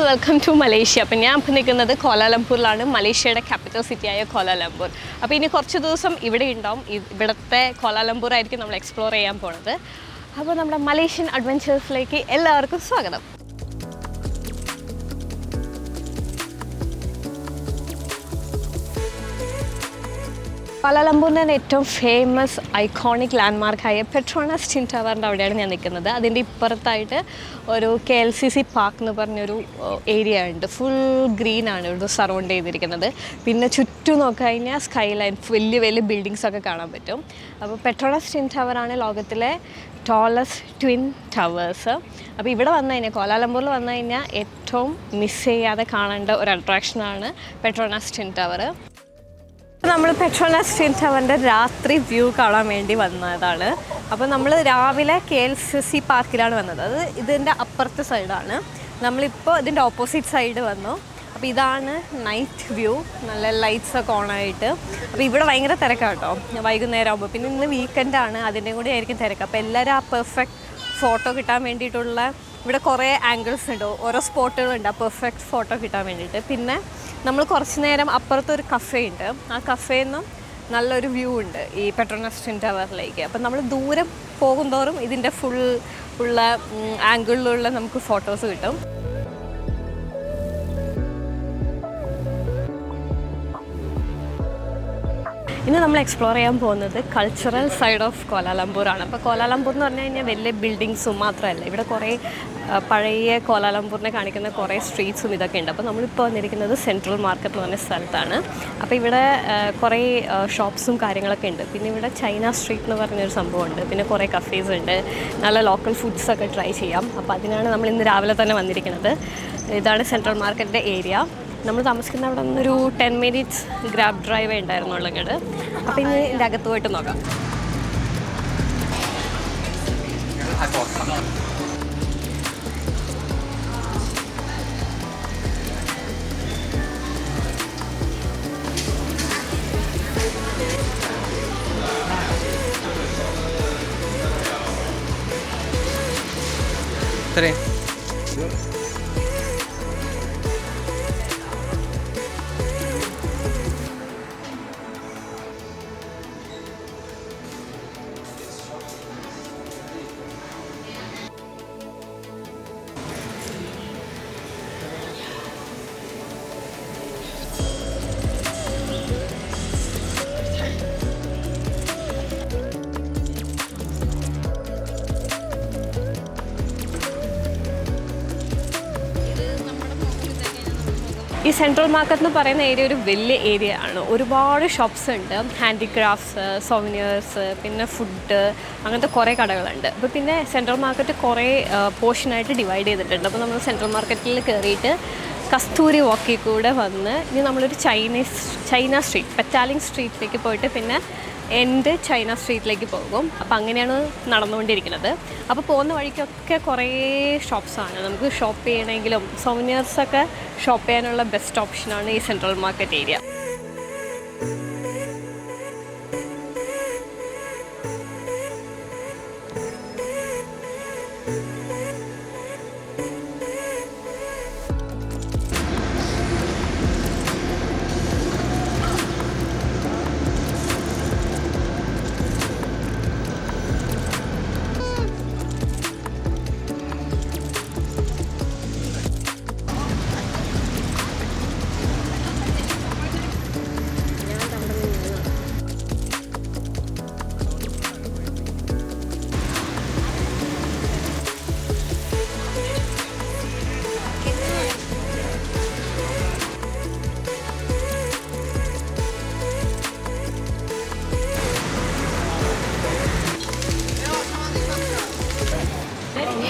Welcome to Malaysia. അപ്പം ഞാൻ ഇപ്പോൾ നിൽക്കുന്നത് കോലാലംപൂരിലാണ്, മലേഷ്യയുടെ ക്യാപിറ്റൽ സിറ്റിയായ കോലാലംപൂർ. അപ്പോൾ ഇനി കുറച്ച് ദിവസം ഇവിടെ ഉണ്ടാവും. ഇവിടുത്തെ കോലാലംപൂർ ആയിരിക്കും നമ്മൾ എക്സ്പ്ലോർ ചെയ്യാൻ പോണത്. അപ്പോൾ നമ്മുടെ മലേഷ്യൻ അഡ്വഞ്ചേഴ്സിലേക്ക് എല്ലാവർക്കും സ്വാഗതം. കോലാലംപൂരിൻ്റെ ഏറ്റവും ഫേമസ് ഐക്കോണിക് ലാൻഡ്മാർക്കായ പെട്രോണസ് ട്വിൻ ടവറിൻ്റെ അവിടെയാണ് ഞാൻ നിൽക്കുന്നത്. അതിൻ്റെ ഇപ്പുറത്തായിട്ട് ഒരു KLCC പാർക്ക് എന്ന് പറഞ്ഞൊരു ഏരിയ ഉണ്ട്. ഫുൾ ഗ്രീനാണ് ഇവിടെ സറൗണ്ട് ചെയ്തിരിക്കുന്നത്. പിന്നെ ചുറ്റും നോക്കിക്കഴിഞ്ഞാൽ സ്കൈ ലൈൻ, വലിയ വലിയ ബിൽഡിങ്സൊക്കെ കാണാൻ പറ്റും. അപ്പോൾ പെട്രോണസ് ട്വിൻ ടവറാണ് ലോകത്തിലെ ടോളസ്റ്റ് ട്വിൻ ടവേഴ്സ്. അപ്പോൾ ഇവിടെ വന്നു കഴിഞ്ഞാൽ, കോലാലംപൂരിൽ വന്നു കഴിഞ്ഞാൽ ഏറ്റവും മിസ് ചെയ്യാതെ കാണേണ്ട ഒരു അട്രാക്ഷനാണ് പെട്രോണസ് ട്വിൻ ടവർ. നമ്മൾ പെട്രോണസ് ട്വിൻ ടവറിൻ്റെ രാത്രി വ്യൂ കാണാൻ വേണ്ടി വന്നതാണ്. അപ്പോൾ നമ്മൾ രാവിലെ KLCC പാർക്കിലാണ് വന്നത്. അത് ഇതിൻ്റെ അപ്പുറത്തെ സൈഡാണ്. നമ്മളിപ്പോൾ ഇതിൻ്റെ ഓപ്പോസിറ്റ് സൈഡ് വന്നു. അപ്പോൾ ഇതാണ് നൈറ്റ് വ്യൂ, നല്ല ലൈറ്റ്സൊക്കെ ഓണായിട്ട്. അപ്പോൾ ഇവിടെ ഭയങ്കര തിരക്കാണ് കേട്ടോ വൈകുന്നേരം ആകുമ്പോൾ. പിന്നെ ഇന്ന് വീക്കെൻഡാണ്, അതിൻ്റെ കൂടെ ആയിരിക്കും തിരക്ക്. അപ്പോൾ എല്ലാവരും ആ പെർഫെക്റ്റ് ഫോട്ടോ കിട്ടാൻ വേണ്ടിയിട്ടുള്ള, ഇവിടെ കുറേ ആംഗിൾസ് ഉണ്ട്, ഓരോ സ്പോട്ടുകളുണ്ട് ആ പെർഫെക്റ്റ് ഫോട്ടോ കിട്ടാൻ വേണ്ടിയിട്ട്. പിന്നെ നമ്മൾ കുറച്ച് നേരം അപ്പുറത്തൊരു കഫേ ഉണ്ട്, ആ കഫേയിൽ നിന്നും നല്ലൊരു വ്യൂ ഉണ്ട് ഈ പെട്രോണസ് ട്വിൻ ടവറിലേക്ക്. അപ്പം നമ്മൾ ദൂരം പോകുന്തോറും ഇതിൻ്റെ ഫുൾ ഉള്ള ആംഗിളിലുള്ള നമുക്ക് ഫോട്ടോസ് കിട്ടും. ഇന്ന് നമ്മൾ എക്സ്പ്ലോർ ചെയ്യാൻ പോകുന്നത് കൾച്ചറൽ സൈഡ് ഓഫ് കോലാലംപൂറാണ്. അപ്പോൾ കോലാലംപൂർ എന്ന് പറഞ്ഞു കഴിഞ്ഞാൽ വലിയ ബിൽഡിങ്സും മാത്രമല്ല, ഇവിടെ കുറേ പഴയ കോലാലംപൂരിനെ കാണിക്കുന്ന കുറേ സ്ട്രീറ്റ്സും ഇതൊക്കെ ഉണ്ട്. അപ്പോൾ നമ്മളിപ്പോൾ വന്നിരിക്കുന്നത് സെൻട്രൽ മാർക്കറ്റ് എന്ന് പറഞ്ഞ സ്ഥലത്താണ്. അപ്പോൾ ഇവിടെ കുറേ ഷോപ്സും കാര്യങ്ങളൊക്കെ ഉണ്ട്. പിന്നെ ഇവിടെ ചൈന സ്ട്രീറ്റ് എന്ന് പറഞ്ഞൊരു സംഭവമുണ്ട്. പിന്നെ കുറേ കഫേസ് ഉണ്ട്, നല്ല ലോക്കൽ ഫുഡ്സൊക്കെ ട്രൈ ചെയ്യാം. അപ്പോൾ അതിനാണ് നമ്മൾ ഇന്ന് രാവിലെ തന്നെ വന്നിരിക്കുന്നത്. ഇതാണ് സെൻട്രൽ മാർക്കറ്റിൻ്റെ ഏരിയ. നമ്മൾ താമസിക്കുന്ന അവിടെ നിന്നൊരു 10 minutes ഗ്രാബ് ഡ്രൈവേ ഉണ്ടായിരുന്നുള്ളൂ ഇങ്ങോട്ട്. അപ്പോൾ ഇനി ഇതിൻ്റെ അകത്ത് പോയിട്ട് നോക്കാം. ഈ സെൻട്രൽ മാർക്കറ്റ് എന്ന് പറയുന്ന ഏരിയ ഒരു വലിയ ഏരിയ ആണ്. ഒരുപാട് ഷോപ്സ് ഉണ്ട്, ഹാൻഡിക്രാഫ്റ്റ്സ്, സോവനിയേഴ്സ്, പിന്നെ ഫുഡ്, അങ്ങനത്തെ കുറേ കടകളുണ്ട്. അപ്പോൾ പിന്നെ സെൻട്രൽ മാർക്കറ്റ് കുറേ പോർഷനായിട്ട് ഡിവൈഡ് ചെയ്തിട്ടുണ്ട്. അപ്പോൾ നമ്മൾ സെൻട്രൽ മാർക്കറ്റിൽ കയറിയിട്ട് കസ്തൂരി വാക്കിൽ കൂടെ വന്ന് ഇനി നമ്മളൊരു ചൈന സ്ട്രീറ്റ്, പെറ്റാലിംഗ് സ്ട്രീറ്റിലേക്ക് പോയിട്ട് പിന്നെ എൻ്റെ ചൈന സ്ട്രീറ്റിലേക്ക് പോകും. അപ്പോൾ അങ്ങനെയാണ് നടന്നുകൊണ്ടിരിക്കുന്നത്. അപ്പോൾ പോകുന്ന വഴിക്കൊക്കെ കുറേ ഷോപ്സാണ്. നമുക്ക് ഷോപ്പ് ചെയ്യണമെങ്കിലും സോവനിയേഴ്സൊക്കെ ഷോപ്പ് ചെയ്യാനുള്ള ബെസ്റ്റ് ഓപ്ഷനാണ് ഈ സെൻട്രൽ മാർക്കറ്റ് ഏരിയ.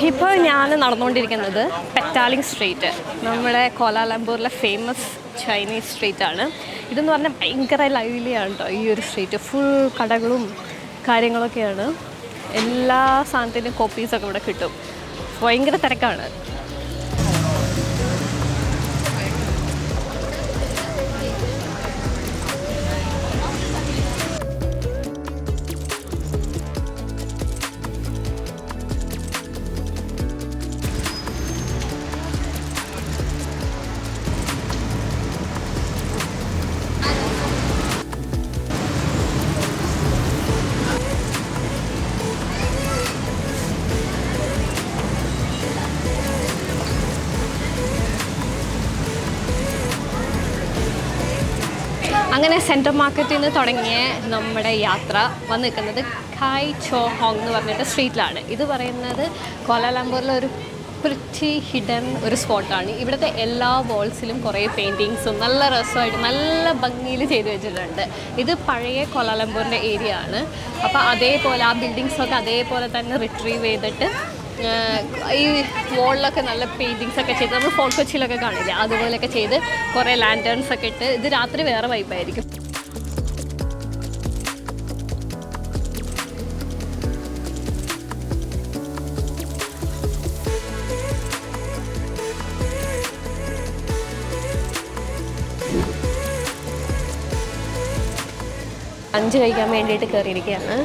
ഇപ്പോൾ ഞാൻ നടന്നുകൊണ്ടിരിക്കുന്നത് പെറ്റാലിംഗ് സ്ട്രീറ്റ്, നമ്മുടെ കോലാലംപൂരിലെ ഫേമസ് ചൈനീസ് സ്ട്രീറ്റാണ്. ഇതെന്ന് പറഞ്ഞാൽ ഭയങ്കര ലൈവ്ലിയാണ് കേട്ടോ ഈ ഒരു സ്ട്രീറ്റ്. ഫുൾ കടകളും കാര്യങ്ങളൊക്കെയാണ്. എല്ലാ സാധനത്തിൻ്റെയും കോപ്പീസൊക്കെ ഇവിടെ കിട്ടും. ഭയങ്കര തിരക്കാണ്. അങ്ങനെ സെൻട്രൽ മാർക്കറ്റിൽ നിന്ന് തുടങ്ങിയ നമ്മുടെ യാത്ര വന്ന് നിൽക്കുന്നത് ഖായ് ചോ ഹോങ് എന്ന് പറഞ്ഞിട്ട് സ്ട്രീറ്റിലാണ്. ഇത് പറയുന്നത് കോലാലംപൂരിലെ ഒരു പ്രിറ്റി ഹിഡൻ ഒരു സ്പോട്ടാണ്. ഇവിടുത്തെ എല്ലാ വാൾസിലും കുറേ പെയിൻറ്റിങ്സും നല്ല രസമായിട്ട് നല്ല ഭംഗിയിൽ ചെയ്ത് വെച്ചിട്ടുണ്ട്. ഇത് പഴയ കോലാലംപൂരിൻ്റെ ഏരിയ ആണ്. അപ്പോൾ അതേപോലെ ആ ബിൽഡിങ്സൊക്കെ അതേപോലെ തന്നെ റിട്രീവ് ചെയ്തിട്ട് ഈ വോളിലൊക്കെ നല്ല പെയിൻറ്റിങ്സൊക്കെ ചെയ്ത് നമ്മൾ ഫോർട്ട് കൊച്ചിയിലൊക്കെ കാണില്ല അതുപോലെയൊക്കെ ചെയ്ത് കുറേ ലാൻറ്റേൺസൊക്കെ ഇട്ട് ഇത് രാത്രി വേറെ വൈബായിരിക്കും. ലഞ്ച് കഴിക്കാൻ വേണ്ടിയിട്ട് കയറിയിരിക്കുകയാണ്.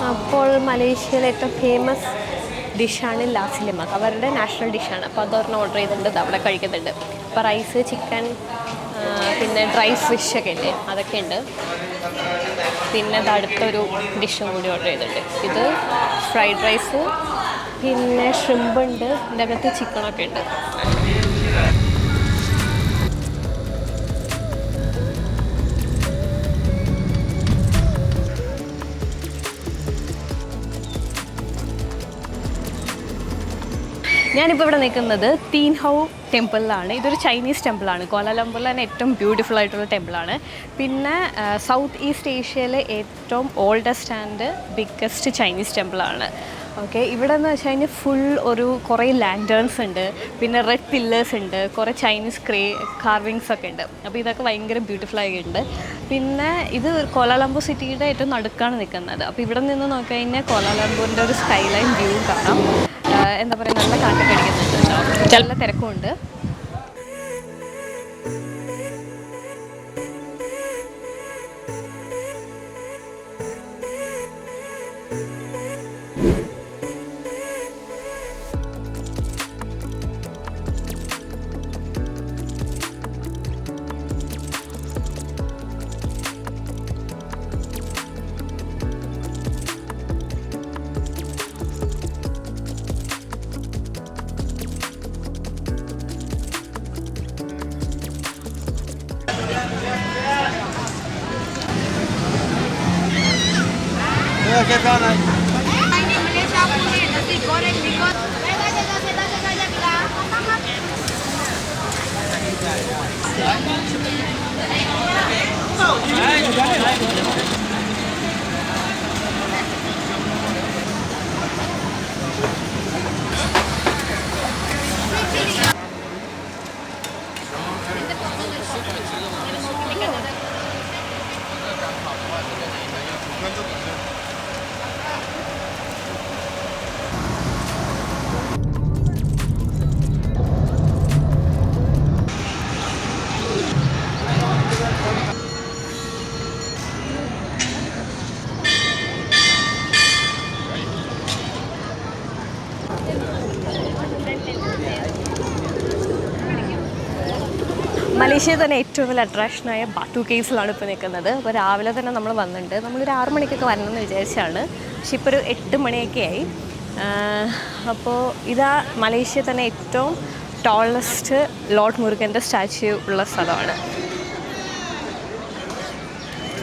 അപ്പോൾ മലേഷ്യയിലെ ഏറ്റവും ഫേമസ് ഡിഷാണ് ലാസി ലെമാക്ക്, അവരുടെ നാഷണൽ ഡിഷാണ്. അപ്പോൾ അതൊരെണ്ണം ഓർഡർ ചെയ്തിട്ടുണ്ട്, അവിടെ കഴിക്കുന്നുണ്ട്. അപ്പോൾ റൈസ്, ചിക്കൻ, പിന്നെ ഡ്രൈ ഫിഷ് ഒക്കെ ഉണ്ട്, അതൊക്കെ ഉണ്ട്. പിന്നെ ഇത് അടുത്തൊരു ഡിഷും കൂടി ഓർഡർ ചെയ്തിട്ടുണ്ട്. ഇത് ഫ്രൈഡ് റൈസ്, പിന്നെ ഷ്രിമ്പ് ഉണ്ട്, ഇതിൻ്റെ അകത്ത് ചിക്കനൊക്കെ ഉണ്ട്. ഞാനിപ്പോൾ ഇവിടെ നിൽക്കുന്നത് തീൻ ഹൗ ടെമ്പിളിലാണ്. ഇതൊരു ചൈനീസ് ടെമ്പിളാണ്. കോലാലംപൂരിൽ തന്നെ ഏറ്റവും ബ്യൂട്ടിഫുൾ ആയിട്ടുള്ള ടെമ്പിളാണ്. പിന്നെ സൗത്ത് ഈസ്റ്റ് ഏഷ്യയിലെ ഏറ്റവും ഓൾഡസ്റ്റ് ആൻഡ് ബിഗ്ഗസ്റ്റ് ചൈനീസ് ടെമ്പിളാണ്. ഓക്കെ, ഇവിടെ എന്ന് വെച്ച് കഴിഞ്ഞാൽ ഫുൾ കുറേ ലാൻറ്റേൺസ് ഉണ്ട്, പിന്നെ റെഡ് പില്ലേഴ്സ് ഉണ്ട്, കുറേ ചൈനീസ് കാർവിങ്സ് ഒക്കെ ഉണ്ട്. അപ്പോൾ ഇതൊക്കെ ഭയങ്കര ബ്യൂട്ടിഫുൾ ആയിട്ടുണ്ട്. പിന്നെ ഇത് കോലാലംപൂർ സിറ്റിയുടെ ഏറ്റവും നടുക്കാണ് നിൽക്കുന്നത്. അപ്പോൾ ഇവിടെ നിന്ന് നോക്കി കഴിഞ്ഞാൽ കോലാലംപൂരിൻ്റെ ഒരു സ്കൈ ലൈൻ വ്യൂ കാണാം. എന്താ പറയുക, നല്ല കാറ്റൊക്കെ അടിക്കുന്നുണ്ട് കേട്ടോ, നല്ല തിരക്കുമുണ്ട്. മലേഷ്യയിൽ തന്നെ ഏറ്റവും വലിയ അട്രാക്ഷനായ ബാട്ടു കേവ്സിലാണ് ഇപ്പോൾ നിൽക്കുന്നത്. അപ്പോൾ രാവിലെ തന്നെ നമ്മൾ വന്നിട്ടുണ്ട്. നമ്മളൊരു 6 മണിക്കൊക്കെ വരണമെന്ന് വിചാരിച്ചാണ്, പക്ഷെ ഇപ്പോൾ ഒരു 8 മണിയൊക്കെ ആയി. അപ്പോൾ ഇതാ മലേഷ്യയിൽ തന്നെ ഏറ്റവും ടോളസ്റ്റ് ലോർഡ് മുരുകൻ്റെ സ്റ്റാച്യു ഉള്ള സ്ഥലമാണ്.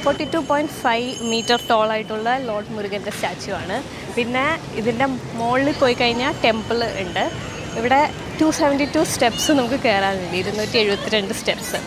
42.5 മീറ്റർ ടോളായിട്ടുള്ള ലോർഡ് മുരുകൻ്റെ സ്റ്റാച്യു ആണ്. പിന്നെ ഇതിൻ്റെ മുകളിൽ പോയി കഴിഞ്ഞാൽ ടെമ്പിൾ ഉണ്ട്. ഇവിടെ 272 സ്റ്റെപ്സ് നമുക്ക് കയറാനുണ്ട്, 272 സ്റ്റെപ്സ്.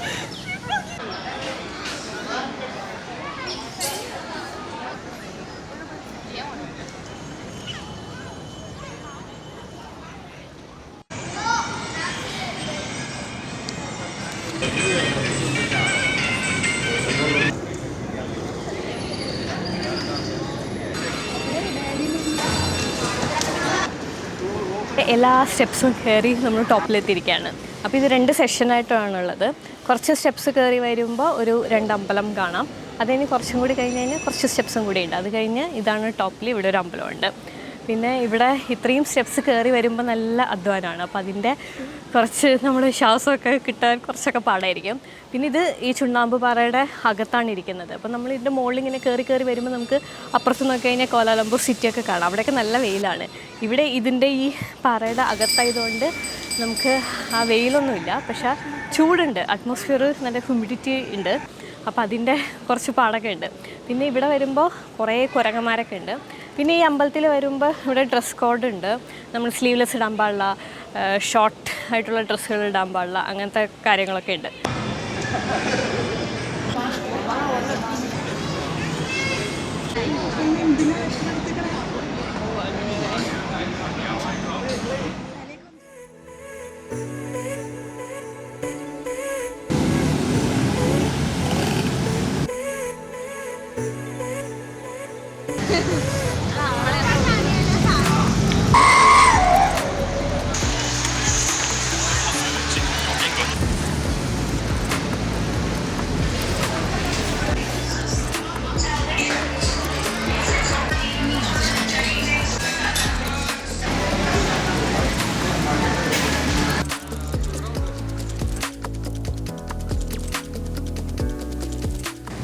എല്ലാ സ്റ്റെപ്സും കയറി നമ്മൾ ടോപ്പിലെത്തിയിരിക്കുകയാണ്. അപ്പോൾ ഇത് 2 സെഷനായിട്ടാണുള്ളത്. കുറച്ച് സ്റ്റെപ്സ് കയറി വരുമ്പോൾ ഒരു 2 അമ്പലം കാണാം. അത് കഴിഞ്ഞ് കുറച്ചും കൂടി കഴിഞ്ഞ് കഴിഞ്ഞാൽ കുറച്ച് സ്റ്റെപ്സും കൂടി ഉണ്ട്. അത് കഴിഞ്ഞ് ഇതാണ് ടോപ്പിൽ, ഇവിടെ ഒരു അമ്പലമുണ്ട്. പിന്നെ ഇവിടെ ഇത്രയും സ്റ്റെപ്സ് കയറി വരുമ്പോൾ നല്ല അധ്വാനമാണ്. അപ്പോൾ അതിൻ്റെ കുറച്ച് നമ്മൾ ശ്വാസമൊക്കെ കിട്ടാൻ കുറച്ചൊക്കെ പാടായിരിക്കും. പിന്നെ ഇത് ഈ ചുണ്ണാമ്പ് പാറയുടെ അകത്താണ് ഇരിക്കുന്നത്. അപ്പോൾ നമ്മൾ ഇതിൻ്റെ മുകളിൽ ഇങ്ങനെ കയറി വരുമ്പോൾ നമുക്ക് അപ്പുറത്ത് നോക്കി കഴിഞ്ഞാൽ കോലാലംപൂർ സിറ്റിയൊക്കെ കാണാം. അവിടെയൊക്കെ നല്ല വെയിലാണ്. ഇവിടെ ഇതിൻ്റെ ഈ പാറയുടെ അകത്തായതുകൊണ്ട് നമുക്ക് ആ വെയിലൊന്നുമില്ല, പക്ഷേ ചൂടുണ്ട്. അറ്റ്മോസ്ഫിയർ നല്ല ഹ്യൂമിഡിറ്റി ഉണ്ട്. അപ്പോൾ അതിൻ്റെ കുറച്ച് പാടൊക്കെ ഉണ്ട്. പിന്നെ ഇവിടെ വരുമ്പോൾ കുറേ കുരങ്ങന്മാരൊക്കെ ഉണ്ട്. പിന്നെ ഈ അമ്പലത്തിൽ വരുമ്പോൾ ഇവിടെ ഡ്രസ് കോഡ് ഉണ്ട്. നമ്മൾ സ്ലീവ്ലെസ് ഇടാൻ പാടില്ല, ഷോർട്ട് ആയിട്ടുള്ള ഡ്രസ്സുകൾ ഇടാൻ പാടില്ല, അങ്ങനത്തെ കാര്യങ്ങളൊക്കെ ഉണ്ട്.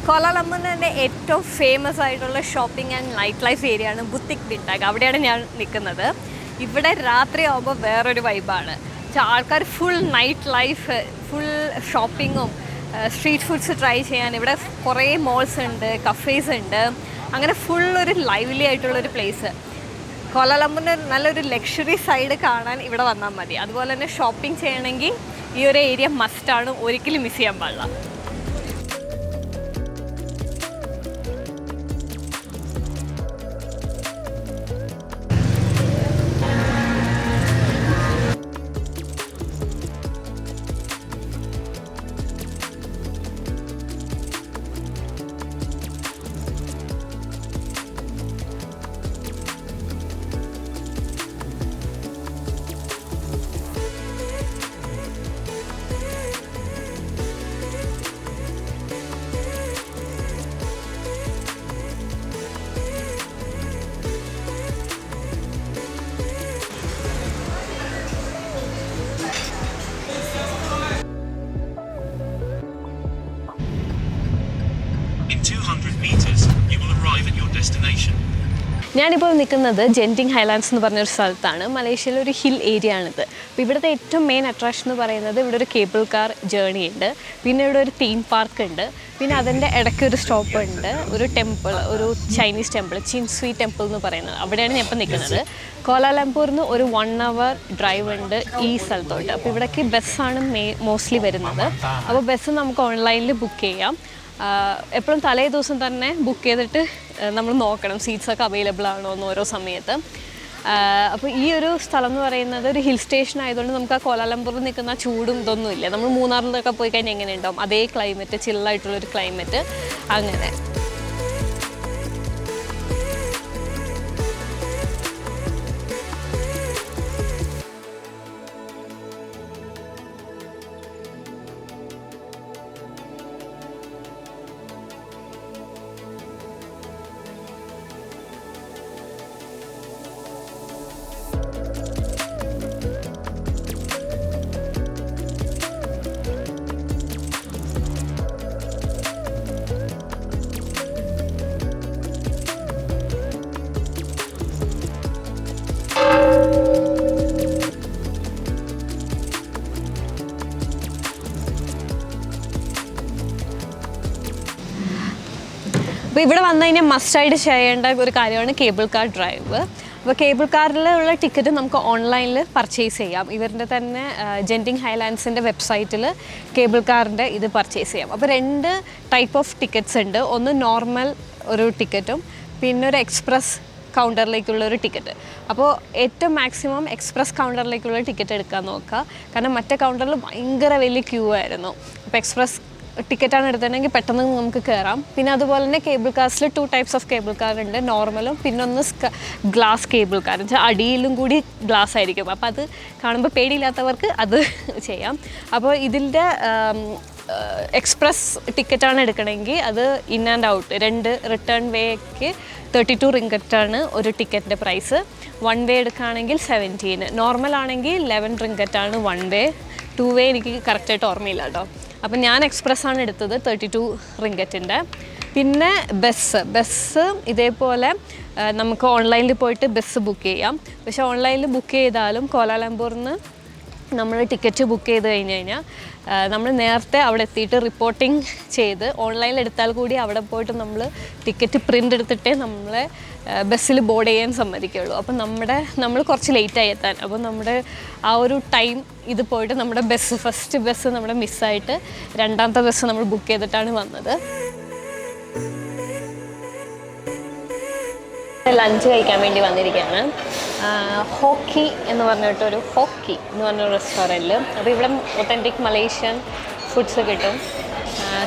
കോലാലംപൂരിൻ്റെ തന്നെ ഏറ്റവും ഫേമസ് ആയിട്ടുള്ള shopping and night life area ആണ് ബുത്തിക് ബിൻടാഗ്. അവിടെയാണ് ഞാൻ നിൽക്കുന്നത്. ഇവിടെ രാത്രി ആകുമ്പോൾ വേറൊരു വൈബാണ്. ആൾക്കാർ ഫുൾ നൈറ്റ് ലൈഫ്, ഫുൾ ഷോപ്പിങ്ങും സ്ട്രീറ്റ് ഫുഡ്സ് ട്രൈ ചെയ്യാൻ ഇവിടെ കുറേ മോൾസ് ഉണ്ട്, കഫേസ് ഉണ്ട്. അങ്ങനെ ഫുൾ ഒരു ലൈവ്ലി ആയിട്ടുള്ളൊരു പ്ലേസ്. കോലാലംപൂരിൻ്റെ നല്ലൊരു ലക്ഷറി സൈഡ് കാണാൻ ഇവിടെ വന്നാൽ മതി. അതുപോലെ തന്നെ ഷോപ്പിംഗ് ചെയ്യണമെങ്കിൽ ഈ ഒരു ഏരിയ മസ്റ്റാണ്, ഒരിക്കലും മിസ് ചെയ്യാൻ പാടില്ല. ഞാനിപ്പോൾ നിൽക്കുന്നത് ജെൻറ്റിങ് ഹൈലാൻഡ്സ് എന്ന് പറഞ്ഞൊരു സ്ഥലത്താണ്. മലേഷ്യയിലെ ഒരു ഹിൽ ഏരിയ ആണിത്. അപ്പോൾ ഇവിടുത്തെ ഏറ്റവും മെയിൻ അട്രാക്ഷൻ എന്ന് പറയുന്നത് ഇവിടെ ഒരു കേബിൾ കാർ ജേണി ഉണ്ട്, പിന്നെ ഇവിടെ ഒരു തീം പാർക്ക് ഉണ്ട്, പിന്നെ അതിൻ്റെ ഇടയ്ക്കൊരു സ്റ്റോപ്പ് ഉണ്ട്, ഒരു ടെമ്പിൾ, ഒരു ചൈനീസ് ടെമ്പിൾ, ചിൻസ്വി ടെമ്പിൾ എന്ന് പറയുന്നത്. അവിടെയാണ് ഞാൻ ഇപ്പോൾ നിൽക്കുന്നത്. കോലാലംപൂരിൽ നിന്ന് ഒരു 1 hour ഡ്രൈവ് ഉണ്ട് ഈ സ്ഥലത്തോട്ട്. അപ്പോൾ ഇവിടേക്ക് ബസ്സാണ് മോസ്റ്റ്ലി വരുന്നത്. അപ്പോൾ ബസ് നമുക്ക് ഓൺലൈനിൽ ബുക്ക് ചെയ്യാം. എപ്പോഴും തലേ ദിവസം തന്നെ ബുക്ക് ചെയ്തിട്ട് നമ്മൾ നോക്കണം സീറ്റ്സൊക്കെ അവൈലബിൾ ആണോ എന്ന് ഓരോ സമയത്ത്. അപ്പോൾ ഈ ഒരു സ്ഥലം എന്ന് പറയുന്നത് ഒരു ഹിൽ സ്റ്റേഷൻ ആയതുകൊണ്ട് നമുക്ക് ആ കോലാലംപൂരിൽ നിൽക്കുന്ന ചൂടും ഇതൊന്നും ഇല്ല. നമ്മൾ മൂന്നാറിലൊക്കെ പോയി കഴിഞ്ഞാൽ എങ്ങനെ ഉണ്ടാവും അതേ ക്ലൈമറ്റ്, ചില്ലായിട്ടുള്ളൊരു ക്ലൈമറ്റ് അങ്ങനെ. അപ്പോൾ ഇവിടെ വന്നു കഴിഞ്ഞാൽ മസ്റ്റായിട്ട് ചെയ്യേണ്ട ഒരു കാര്യമാണ് കേബിൾ കാർ ഡ്രൈവ്. അപ്പോൾ കേബിൾ കാറിലുള്ള ടിക്കറ്റ് നമുക്ക് ഓൺലൈനിൽ പർച്ചേസ് ചെയ്യാം. ഇവരുടെ തന്നെ ജെൻറ്റിങ് ഹൈലാൻഡ്സിൻ്റെ വെബ്സൈറ്റിൽ കേബിൾ കാറിൻ്റെ ഇത് പർച്ചേസ് ചെയ്യാം. അപ്പോൾ 2 ടൈപ്പ് ഓഫ് ടിക്കറ്റ്സ് ഉണ്ട്. ഒന്ന് നോർമൽ ഒരു ടിക്കറ്റും പിന്നെ ഒരു എക്സ്പ്രസ് കൗണ്ടറിലേക്കുള്ള ഒരു ടിക്കറ്റ്. അപ്പോൾ ഏറ്റവും മാക്സിമം എക്സ്പ്രസ് കൗണ്ടറിലേക്കുള്ള ടിക്കറ്റ് എടുക്കാൻ നോക്കുക. കാരണം മറ്റേ കൗണ്ടറിൽ ഭയങ്കര വലിയ ക്യൂ ആയിരുന്നു. അപ്പോൾ എക്സ്പ്രസ് ടിക്കറ്റാണ് എടുത്തിട്ടുണ്ടെങ്കിൽ പെട്ടെന്ന് നമുക്ക് കയറാം. പിന്നെ അതുപോലെ തന്നെ കേബിൾ കാർസിൽ 2 ടൈപ്സ് ഓഫ് കേബിൾ കാർ ഉണ്ട്, നോർമലും പിന്നെ ഒന്ന് ഗ്ലാസ് കേബിൾ കാർ എന്ന് വെച്ചാൽ അടിയിലും കൂടി ഗ്ലാസ് ആയിരിക്കും. അപ്പോൾ അത് കാണുമ്പോൾ പേടിയില്ലാത്തവർക്ക് അത് ചെയ്യാം. അപ്പോൾ ഇതിൻ്റെ എക്സ്പ്രസ് ടിക്കറ്റാണ് എടുക്കണമെങ്കിൽ അത് in and out 2 return wake 32 റിങ്കറ്റാണ് ഒരു ടിക്കറ്റിൻ്റെ പ്രൈസ്. 1 വേ എടുക്കുകയാണെങ്കിൽ 17. നോർമൽ ആണെങ്കിൽ 11 റിങ്കറ്റാണ് 1 വേ. 2 വേ എനിക്ക് കറക്റ്റായിട്ട് ഓർമ്മയില്ല കേട്ടോ. അപ്പം ഞാൻ എക്സ്പ്രസ്സാണ് എടുത്തത് 32 റിങ്കറ്റിൻ്റെ. പിന്നെ ബസ് ഇതേപോലെ നമുക്ക് ഓൺലൈനിൽ പോയിട്ട് ബസ് ബുക്ക് ചെയ്യാം. പക്ഷേ ഓൺലൈനിൽ ബുക്ക് ചെയ്താലും കോലാലംപൂരിൽ നിന്ന് നമ്മൾ ടിക്കറ്റ് ബുക്ക് ചെയ്ത് കഴിഞ്ഞ് കഴിഞ്ഞാൽ നമ്മൾ നേരത്തെ അവിടെ എത്തിയിട്ട് റിപ്പോർട്ടിംഗ് ചെയ്ത് ഓൺലൈനിൽ എടുത്താൽ കൂടി അവിടെ പോയിട്ട് നമ്മൾ ടിക്കറ്റ് പ്രിൻ്റ് എടുത്തിട്ടേ നമ്മളെ ബസ്സിൽ ബോർഡ് ചെയ്യാൻ സമ്മതിക്കുള്ളൂ. അപ്പം നമ്മൾ കുറച്ച് ലേറ്റായി എത്താൻ. അപ്പോൾ നമ്മുടെ ആ ഒരു ടൈം ഇത് പോയിട്ട് നമ്മുടെ ഫസ്റ്റ് ബസ് നമ്മുടെ മിസ്സായിട്ട് രണ്ടാമത്തെ ബസ് നമ്മൾ ബുക്ക് ചെയ്തിട്ടാണ് വന്നത്. ലഞ്ച് കഴിക്കാൻ വേണ്ടി വന്നിരിക്കുകയാണ്. ഹോക്കി എന്ന് പറഞ്ഞിട്ടൊരു റെസ്റ്റോറൻറ്റിൽ. അപ്പോൾ ഇവിടെ ഒത്തൻറ്റിക് മലേഷ്യൻ ഫുഡ്സ് കിട്ടും.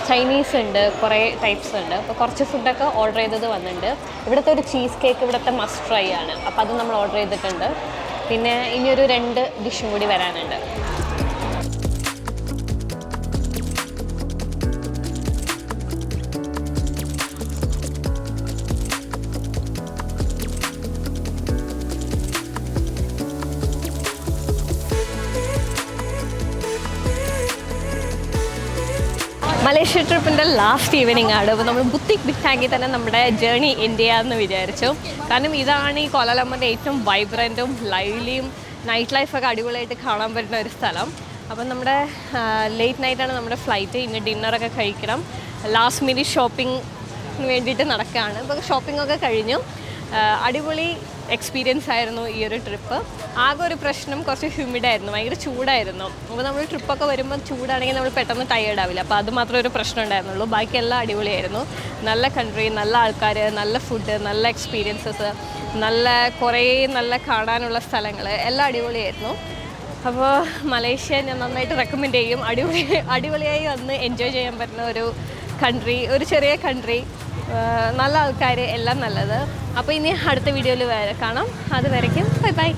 ചൈനീസ് ഉണ്ട്, കുറേ ടൈപ്സ് ഉണ്ട്. അപ്പോൾ കുറച്ച് ഫുഡൊക്കെ ഓർഡർ ചെയ്തത് വന്നിട്ടുണ്ട്. ഇവിടുത്തെ ഒരു ചീസ് കേക്ക് ഇവിടുത്തെ മസ്റ്റ് ട്രൈ ആണ്. അപ്പോൾ അത് നമ്മൾ ഓർഡർ ചെയ്തിട്ടുണ്ട്. പിന്നെ ഇനിയൊരു 2 ഡിഷും കൂടി വരാനുണ്ട്. മലേഷ്യ ട്രിപ്പിൻ്റെ ലാസ്റ്റ് ഈവനിങ് ആണ്. അപ്പോൾ നമ്മൾ ബുത്തിക് ബിറ്റാങ്കിൽ തന്നെ നമ്മുടെ ജേർണി എൻഡ് ചെയ്യാമെന്ന് വിചാരിച്ചു. കാരണം ഇതാണ് ഈ കോലാലംപൂരിൻ്റെ ഏറ്റവും വൈബ്രൻറ്റും ലൈവ്ലിയും നൈറ്റ് ലൈഫൊക്കെ അടിപൊളിയായിട്ട് കാണാൻ പറ്റുന്ന ഒരു സ്ഥലം. അപ്പം നമ്മുടെ ലേറ്റ് നൈറ്റാണ് നമ്മുടെ ഫ്ലൈറ്റ്. ഇനി ഡിന്നറൊക്കെ കഴിക്കണം. ലാസ്റ്റ് മിനിറ്റ് ഷോപ്പിങ്ങിന് വേണ്ടിയിട്ട് നടക്കുകയാണ്. അപ്പോൾ ഷോപ്പിങ്ങൊക്കെ കഴിഞ്ഞു. അടിപൊളി എക്സ്പീരിയൻസ് ആയിരുന്നു ഈ ഒരു ട്രിപ്പ്. ആകെ ഒരു പ്രശ്നം കുറച്ച് ഹ്യൂമിഡായിരുന്നു, ഭയങ്കര ചൂടായിരുന്നു. അപ്പോൾ നമ്മൾ ട്രിപ്പൊക്കെ വരുമ്പോൾ ചൂടാണെങ്കിൽ നമ്മൾ പെട്ടെന്ന് ടയേർഡ് ആവില്ല. അപ്പോൾ അത് മാത്രമേ ഒരു പ്രശ്നം ഉണ്ടായിരുന്നുള്ളൂ. ബാക്കിയെല്ലാം അടിപൊളിയായിരുന്നു. നല്ല കൺട്രി, നല്ല ആൾക്കാർ, നല്ല ഫുഡ്, നല്ല എക്സ്പീരിയൻസസ്, കുറേ നല്ല കാണാനുള്ള സ്ഥലങ്ങൾ എല്ലാം അടിപൊളിയായിരുന്നു. അപ്പോൾ മലേഷ്യ ഞാൻ നന്നായിട്ട് റെക്കമെൻഡ് ചെയ്യും. അടിപൊളിയായി വന്ന് എൻജോയ് ചെയ്യാൻ പറ്റുന്ന ഒരു കൺട്രി, ഒരു ചെറിയ കൺട്രി, നല്ല ആൾക്കാർ, എല്ലാം നല്ലത്. അപ്പോൾ ഇനി അടുത്ത വീഡിയോയിൽ കാണാം. അതുവരയ്ക്കും ബൈ ബൈ.